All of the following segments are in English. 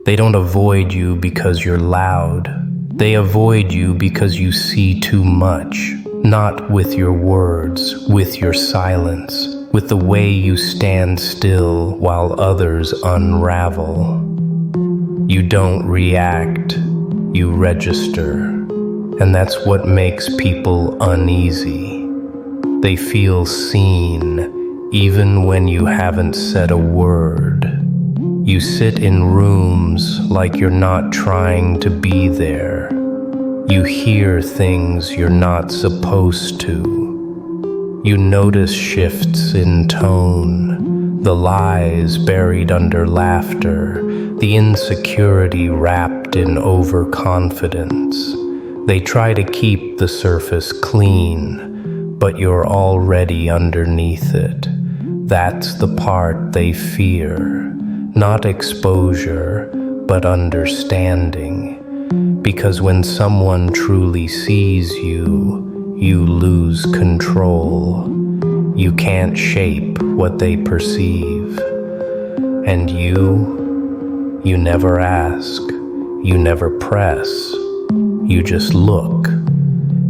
They don't avoid you because you're loud. They avoid you because you see too much, not with your words, with your silence, with the way you stand still while others unravel. You don't react, you register, and that's what makes people uneasy. They feel seen, even when you haven't said a word. You sit in rooms like you're not trying to be there. You hear things you're not supposed to. You notice shifts in tone, the lies buried under laughter, the insecurity wrapped in overconfidence. They try to keep the surface clean, but you're already underneath it. That's the part they fear. Not exposure, but understanding. Because when someone truly sees you, you lose control. You can't shape what they perceive. And you never ask, you never press, you just look.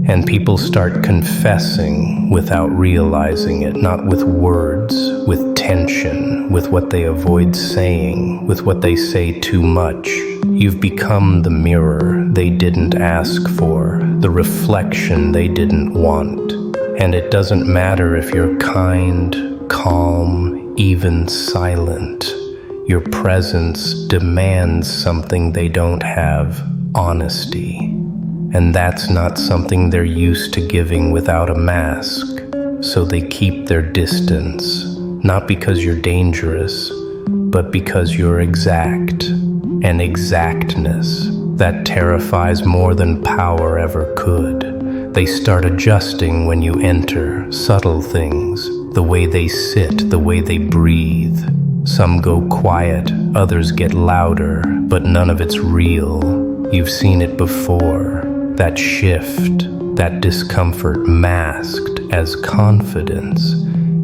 And people start confessing without realizing it, not with words, with tension, with what they avoid saying, with what they say too much. You've become the mirror they didn't ask for, the reflection they didn't want. And it doesn't matter if you're kind, calm, even silent. Your presence demands something they don't have: honesty. And that's not something they're used to giving without a mask. So they keep their distance, not because you're dangerous, but because you're exact. And exactness, that terrifies more than power ever could. They start adjusting when you enter, subtle things, the way they sit, the way they breathe. Some go quiet, others get louder, but none of it's real. You've seen it before. That shift, that discomfort masked as confidence.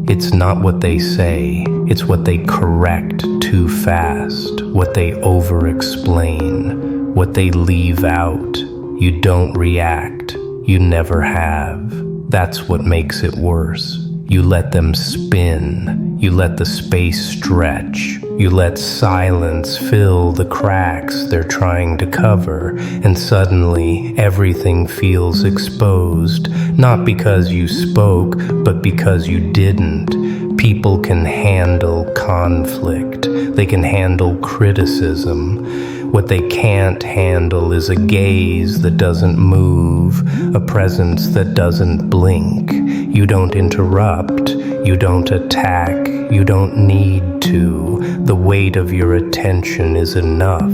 It's not what they say, it's what they correct too fast, what they over-explain, what they leave out. You don't react, you never have. That's what makes it worse. You let them spin, you let the space stretch, you let silence fill the cracks they're trying to cover, and suddenly everything feels exposed, not because you spoke, but because you didn't. People can handle conflict, they can handle criticism. What they can't handle is a gaze that doesn't move, a presence that doesn't blink. You don't interrupt, you don't attack, you don't need to. The weight of your attention is enough,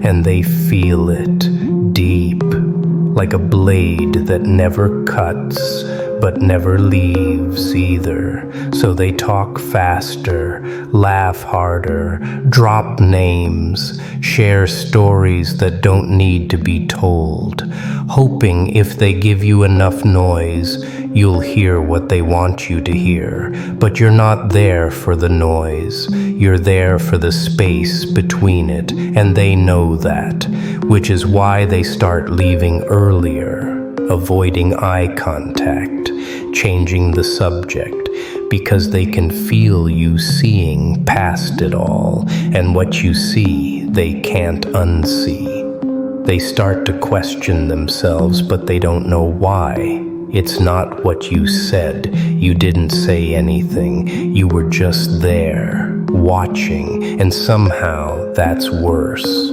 and they feel it deep, like a blade that never cuts, but never leaves either. So they talk faster, laugh harder, drop names, share stories that don't need to be told, hoping if they give you enough noise, you'll hear what they want you to hear. But you're not there for the noise, you're there for the space between it, and they know that, which is why they start leaving earlier, avoiding eye contact, changing the subject, because they can feel you seeing past it all, and what you see they can't unsee. They start to question themselves, but they don't know why. It's not what you said. You didn't say anything. You were just there, watching, and somehow that's worse.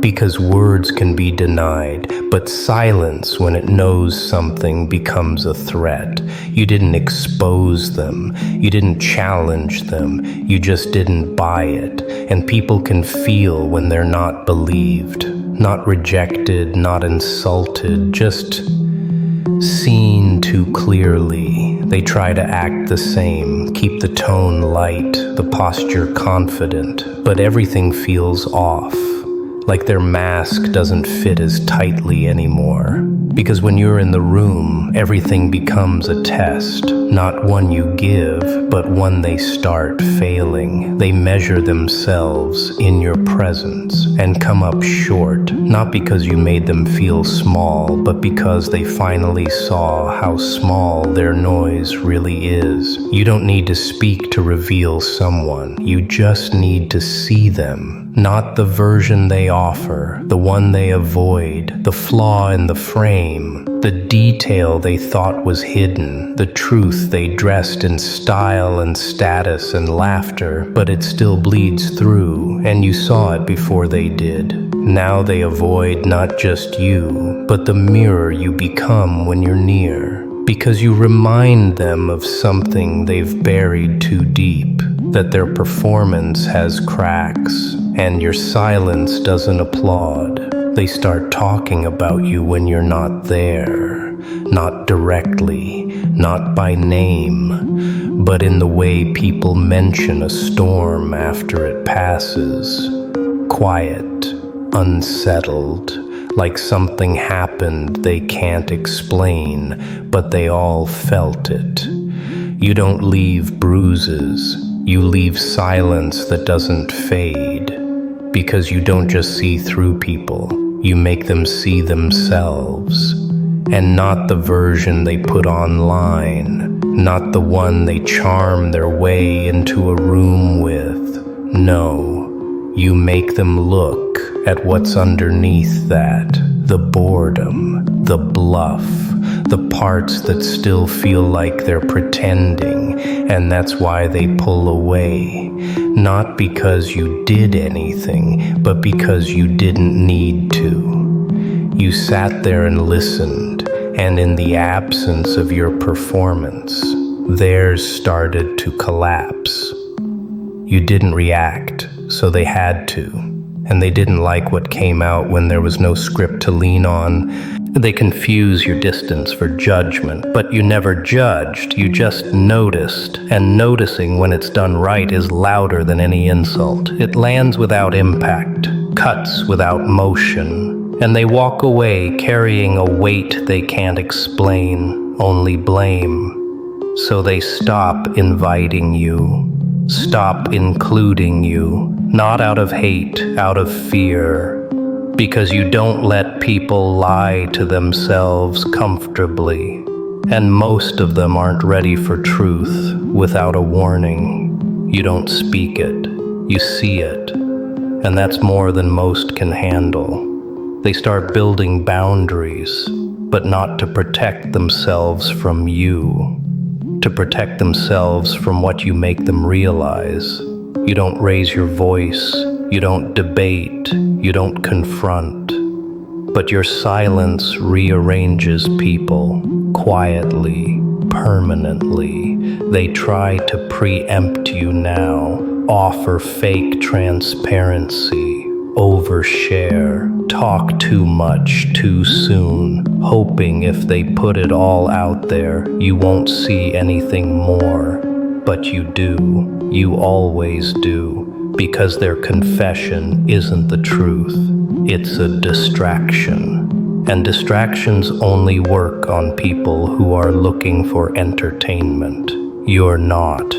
Because words can be denied, but silence when it knows something becomes a threat. You didn't expose them, you didn't challenge them, you just didn't buy it. And people can feel when they're not believed, not rejected, not insulted, just seen too clearly. They try to act the same, keep the tone light, the posture confident, but everything feels off. like their mask doesn't fit as tightly anymore. Because when you're in the room, everything becomes a test, not one you give, but one they start failing. They measure themselves in your presence and come up short, not because you made them feel small, but because they finally saw how small their noise really is. You don't need to speak to reveal someone. You just need to see them. Not the version they offer, the one they avoid, the flaw in the frame, the detail they thought was hidden, the truth they dressed in style and status and laughter, but it still bleeds through, and you saw it before they did. Now they avoid not just you, but the mirror you become when you're near, because you remind them of something they've buried too deep, that their performance has cracks, and your silence doesn't applaud. They start talking about you when you're not there, not directly, not by name, but in the way people mention a storm after it passes. Quiet, unsettled, like something happened they can't explain, but they all felt it. You don't leave bruises, you leave silence that doesn't fade, because you don't just see through people, you make them see themselves, and not the version they put online, not the one they charm their way into a room with. No, you make them look at what's underneath that, the boredom, the bluff, the parts that still feel like they're pretending, and that's why they pull away. Not because you did anything, but because you didn't need to. You sat there and listened, and in the absence of your performance, theirs started to collapse. You didn't react, so they had to. And they didn't like what came out when there was no script to lean on. They confuse your distance for judgment, but you never judged, you just noticed. And noticing when it's done right is louder than any insult. It lands without impact, cuts without motion, and they walk away carrying a weight they can't explain, only blame. So they stop inviting you, stop including you, not out of hate, out of fear, because you don't let people lie to themselves comfortably, and most of them aren't ready for truth without a warning. You don't speak it, you see it, and that's more than most can handle. They start building boundaries, but not to protect themselves from you, to protect themselves from what you make them realize. You don't raise your voice, you don't debate, you don't confront, but your silence rearranges people quietly, permanently. They try to preempt you now, offer fake transparency, overshare, talk too much too soon, hoping if they put it all out there, you won't see anything more. But you do, you always do, because their confession isn't the truth, it's a distraction. And distractions only work on people who are looking for entertainment. You're not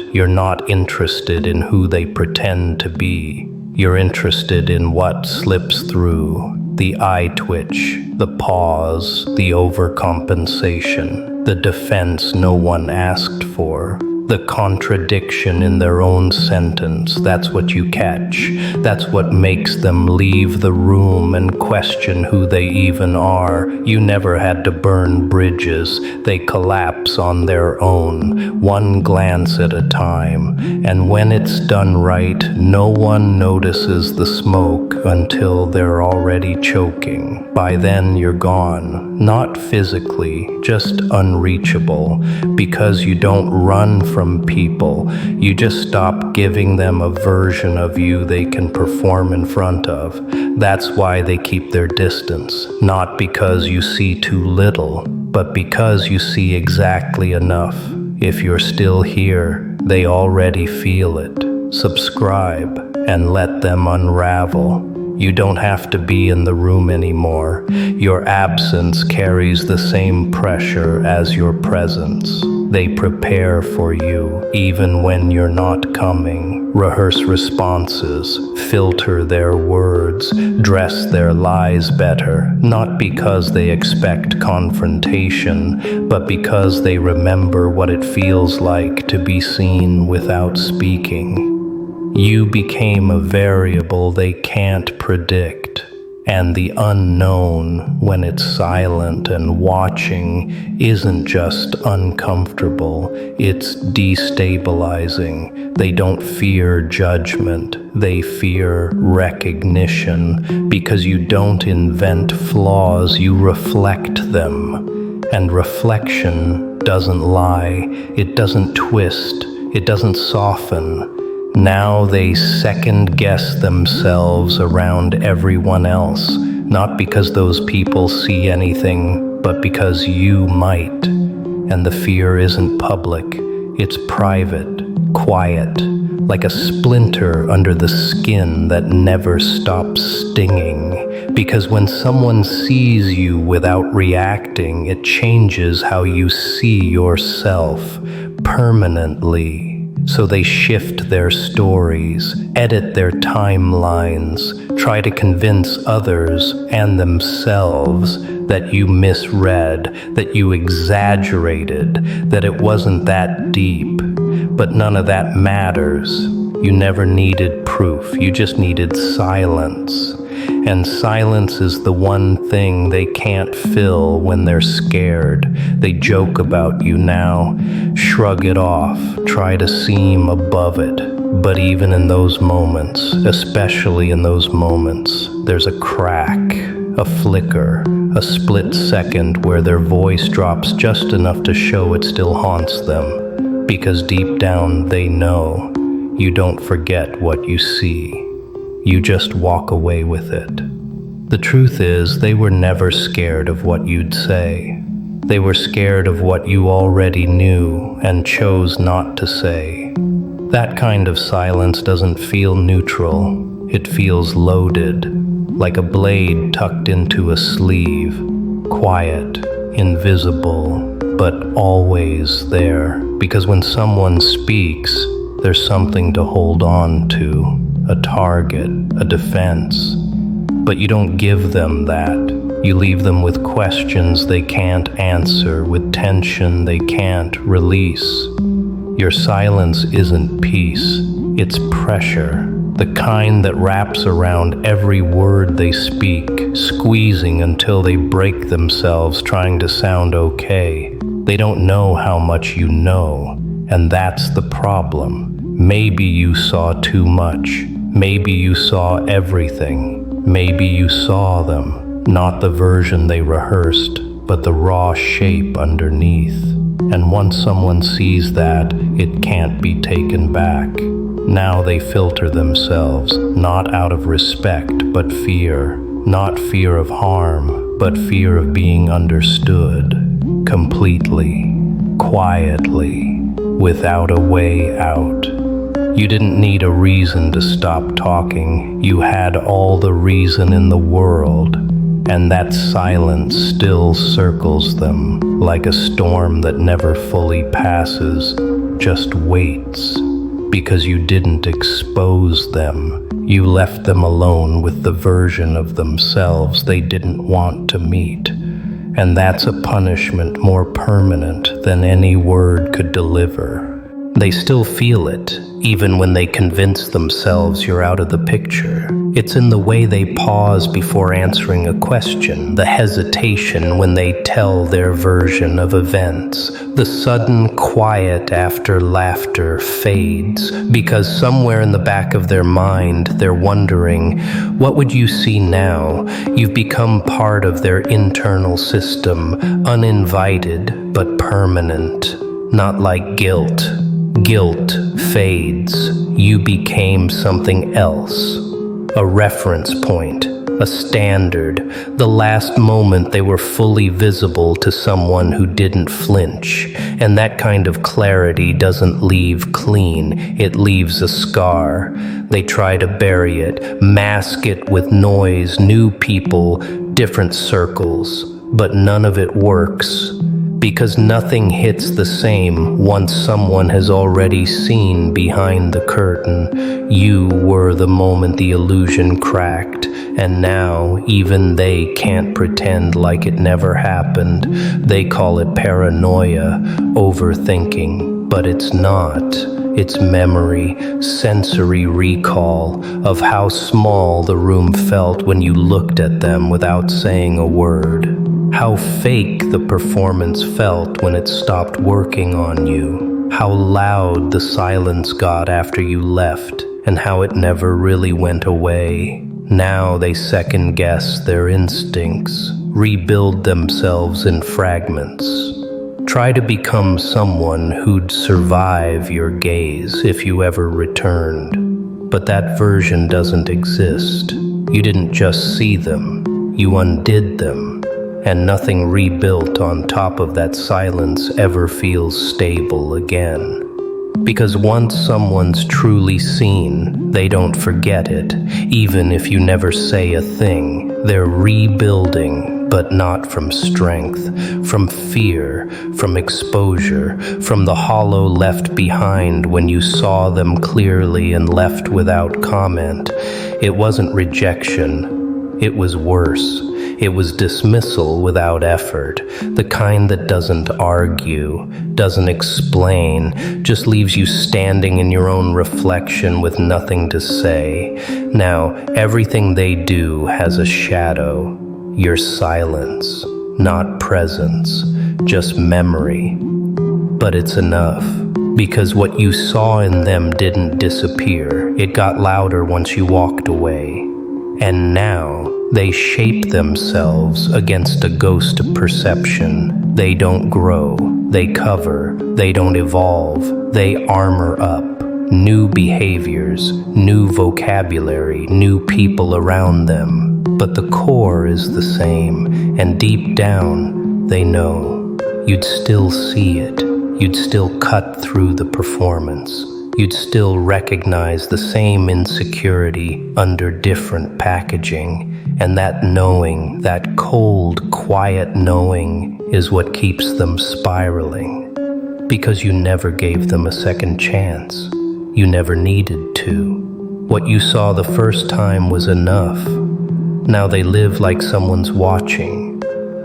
interested in who they pretend to be. You're interested in what slips through, the eye twitch, the pause, the overcompensation, the defense no one asked for. The contradiction in their own sentence, that's what you catch. That's what makes them leave the room and question who they even are. You never had to burn bridges. They collapse on their own, one glance at a time. And when it's done right, no one notices the smoke until they're already choking. By then you're gone, not physically, just unreachable, because you don't run from people, you just stop giving them a version of you they can perform in front of. That's why they keep their distance, not because you see too little, but because you see exactly enough. If you're still here, they already feel it. Subscribe and let them unravel. You don't have to be in the room anymore. Your absence carries the same pressure as your presence. They prepare for you, even when you're not coming. Rehearse responses, filter their words, dress their lies better, not because they expect confrontation, but because they remember what it feels like to be seen without speaking. You became a variable they can't predict, and the unknown, when it's silent and watching, isn't just uncomfortable, it's destabilizing. They don't fear judgment, they fear recognition, because you don't invent flaws, you reflect them. And reflection doesn't lie, it doesn't twist, it doesn't soften. Now they second-guess themselves around everyone else, not because those people see anything, but because you might. And the fear isn't public, it's private, quiet, like a splinter under the skin that never stops stinging. Because when someone sees you without reacting, it changes how you see yourself permanently. So they shift their stories, edit their timelines, try to convince others and themselves that you misread, that you exaggerated, that it wasn't that deep. But none of that matters. You never needed proof, you just needed silence. And silence is the one thing they can't fill when they're scared. They joke about you now, shrug it off, try to seem above it. But even in those moments, especially in those moments, there's a crack, a flicker, a split second where their voice drops just enough to show it still haunts them. Because deep down they know you don't forget what you see. You just walk away with it. The truth is, they were never scared of what you'd say. They were scared of what you already knew and chose not to say. That kind of silence doesn't feel neutral. It feels loaded, like a blade tucked into a sleeve, quiet, invisible, but always there. Because when someone speaks, there's something to hold on to. A target, a defense. But you don't give them that. You leave them with questions they can't answer, with tension they can't release. Your silence isn't peace, it's pressure. The kind that wraps around every word they speak, squeezing until they break themselves trying to sound okay. They don't know how much you know, and that's the problem. Maybe you saw too much. Maybe you saw everything. Maybe you saw them, not the version they rehearsed, but the raw shape underneath. And once someone sees that, it can't be taken back. Now they filter themselves, not out of respect, but fear. Not fear of harm, but fear of being understood. Completely, quietly, without a way out. You didn't need a reason to stop talking. You had all the reason in the world, and that silence still circles them like a storm that never fully passes, just waits. Because you didn't expose them. You left them alone with the version of themselves they didn't want to meet. And that's a punishment more permanent than any word could deliver. They still feel it, even when they convince themselves you're out of the picture. It's in the way they pause before answering a question, the hesitation when they tell their version of events. The sudden quiet after laughter fades, because somewhere in the back of their mind, they're wondering, what would you see now? You've become part of their internal system, uninvited but permanent, not like guilt. Guilt fades. You became something else. A reference point, a standard, the last moment they were fully visible to someone who didn't flinch. And that kind of clarity doesn't leave clean, it leaves a scar. They try to bury it, mask it with noise, new people, different circles, but none of it works. Because nothing hits the same once someone has already seen behind the curtain. You were the moment the illusion cracked, and now even they can't pretend like it never happened. They call it paranoia, overthinking, but it's not. It's memory, sensory recall of how small the room felt when you looked at them without saying a word. How fake the performance felt when it stopped working on you. How loud the silence got after you left, and how it never really went away. Now they second guess their instincts, rebuild themselves in fragments. Try to become someone who'd survive your gaze if you ever returned. But that version doesn't exist. You didn't just see them, you undid them. And nothing rebuilt on top of that silence ever feels stable again. Because once someone's truly seen, they don't forget it, even if you never say a thing. They're rebuilding, but not from strength, from fear, from exposure, from the hollow left behind when you saw them clearly and left without comment. It wasn't rejection, it was worse. It was dismissal without effort, the kind that doesn't argue, doesn't explain, just leaves you standing in your own reflection with nothing to say. Now, everything they do has a shadow, your silence, not presence, just memory. But it's enough, because what you saw in them didn't disappear. It got louder once you walked away. And now, they shape themselves against a ghost of perception. They don't grow, they cover, they don't evolve, they armor up. New behaviors, new vocabulary, new people around them. But the core is the same, and deep down, they know. You'd still see it, you'd still cut through the performance. You'd still recognize the same insecurity under different packaging. And that knowing, that cold, quiet knowing, is what keeps them spiraling. Because you never gave them a second chance. You never needed to. What you saw the first time was enough. Now they live like someone's watching.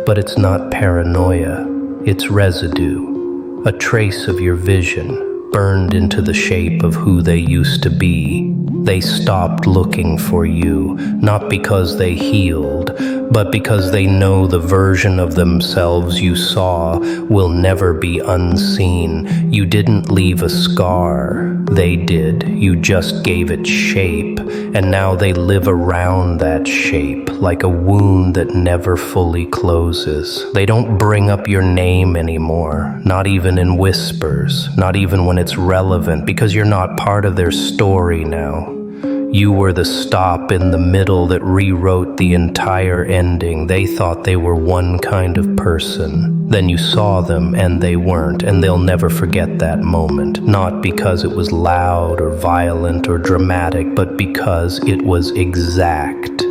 But it's not paranoia, it's residue, a trace of your vision, burned into the shape of who they used to be. They stopped looking for you, not because they healed, but because they know the version of themselves you saw will never be unseen. You didn't leave a scar, they did. You just gave it shape, and now they live around that shape, like a wound that never fully closes. They don't bring up your name anymore, not even in whispers, not even when it's relevant, because you're not part of their story now. You were the stop in the middle that rewrote the entire ending. They thought they were one kind of person. Then you saw them and they weren't, and they'll never forget that moment. Not because it was loud or violent or dramatic, but because it was exact.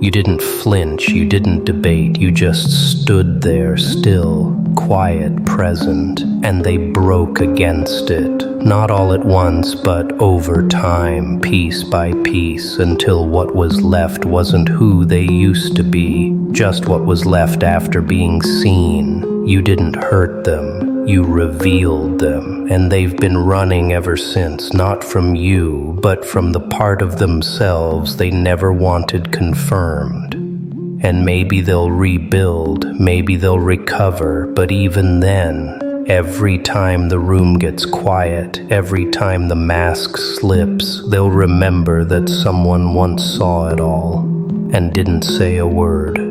You didn't flinch, you didn't debate, you just stood there still, quiet, present, and they broke against it. Not all at once, but over time, piece by piece, until what was left wasn't who they used to be, just what was left after being seen. You didn't hurt them, you revealed them, and they've been running ever since, not from you, but from the part of themselves they never wanted confirmed. And maybe they'll rebuild, maybe they'll recover, but even then, every time the room gets quiet, every time the mask slips, they'll remember that someone once saw it all and didn't say a word.